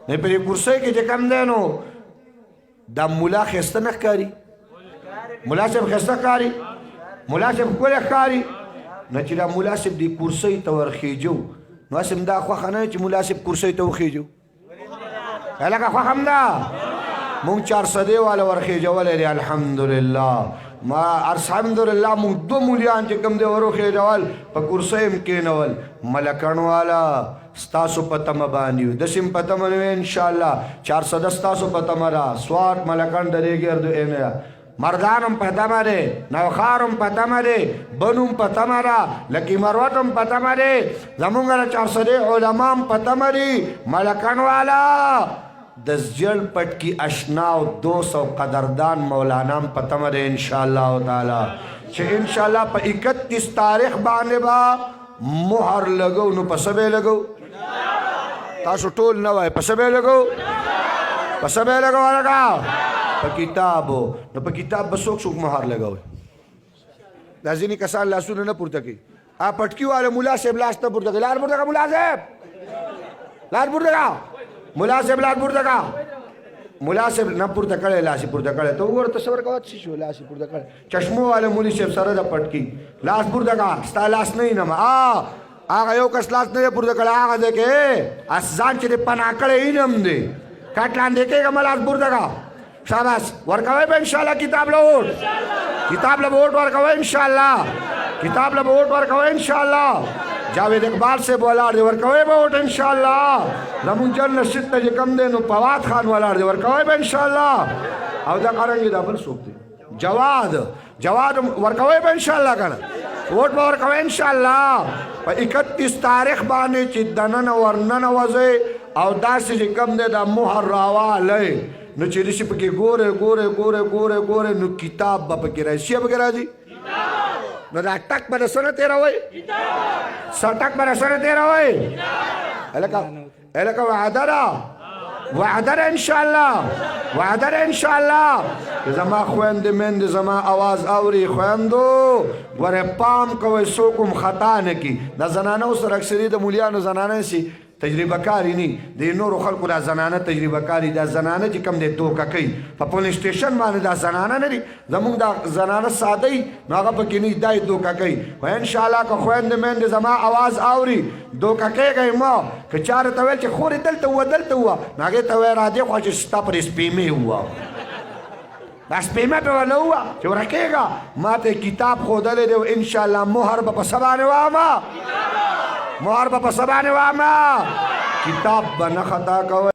نه پرې کرسۍ کې چې کم دی نو دا ملا ښایسته نه ښکاري ملا صاحب ښایسته ښکاري ملا صاحب ښکلی ښکاري نه چې دا ملا صاحب دې کرسۍ ته ورخېجو نو هسې دا خوښه نه چې ملا صاحب کرسۍ ته وخېجو لکه خوښه هم ده مونږ 400 والا ورخېجولی دی الحمدلله ما الحمدلله مونږ 2 مولیان چې کوم دی وروخېجول په کرسۍ هم کېنول ملکڼ والا ستاسو په تمه باندې یو داسې هم په تمه نه وي انشاءالله 400 ستاسو په تمه ده سوات ملکڼ د دې ګردو اینه مردان هم په تمه دی نوخار هم په تمه دی بنو هم په تمه ده لکي مروت هم په تمه دی زمونږ د 400 علما هم په تمه دي ملکڼ والا د زجل پټ کی اشنا او 200 قدردان مولانا هم په تمه دی انشاءالله تعالی چې انشاءالله په 31 تاریخ باندې با مهر لګو نو په څه به لګو تاسو ټول نه وای په څه به لګو په څه به لګو هلکه په کتابو نو په کتاب به څوک څوک مهر لګوي دا ځینې کسان لاسونه نه پورته کوي پټکي والا ملا صاحب لاس نه پورته کوي لار پورته کا ملا صاحب لار پورته کا ملا صاحب لار پورته کا ملا صاحب نه پورته کړی لاس یې پورته کړی ته وګوره تصور کوه څه شو لاس یې پورته کړی چشمو والا مولي صاحب سره د پټکي لاس پورته کا ستا لاس نه وي نه هغه یو کس لاس نه دی پورته کړی هغه دی کې ځان چې دی پناه کړی یې نه هم دی کټ لاندې کېږه مه لاس پورته کا شاباس ورکوئ به انشاءالله کتاب له ووټ کتاب له به ووټ ورکوئ انشاءالله کتاب له به ووټ ورکوئ انشاءالله جاوید اقبال صاحب ولاړ دی ورکوئ به ووټ انشاءالله زمونږ جل نشید ته چې کم دی نو فواد خان ولاړ دی ورکوئ به انشاءالله او دا قرنګي دا بل څوک دی جواد ورکوئ به انشاءالله که نه ووټ به ورکوئ انشاءالله په 31 تاریخ باندې چې دننه ورننوځئ او داسې چې کم دی دا مهر راوالی نو چې رشي پکې ګوره ګوره ګوره ګوره ګوره نو کتاب به پکې راځي څه پکې راځي نو دا ټک به د څه نه تېروئ ټک به د څه نه تېروئ هلکه وعده ده وعده ده انشاءالله وعده ده انشاءالله زما خویندې میندې زما آواز اوري خویندو ګورې پام کوئ څوک هم خطا نه کي دا زنانو سره اکثري د مولیانو زنانه سي تجربه کاری نی د نورو خلکو دا زنانه تجربه کاری دا زنانه چې کم دی دوکه کوي په پولیس سټیشن باندې دا زنانه نه دي زمونږ دا زنانه ساده وي نو هغه پکې نه دا یې دوکه کوي خو انشاءالله که خویندې میندې زما آواز اوري دوکه کېږئ مه که چا راته ویل چې خورې دلته ووه دلته ووه نو هغې ته وایه راځې خوا چې ستا پرې سپېمې ووه دا سپېمه پې ونه ووه چې ورکېږه ما ته کتاب ښودلی دی انشاءالله مهر به په څه باندې وامه مهر به په څه باندې وامه کتاب به نه خطا کوئ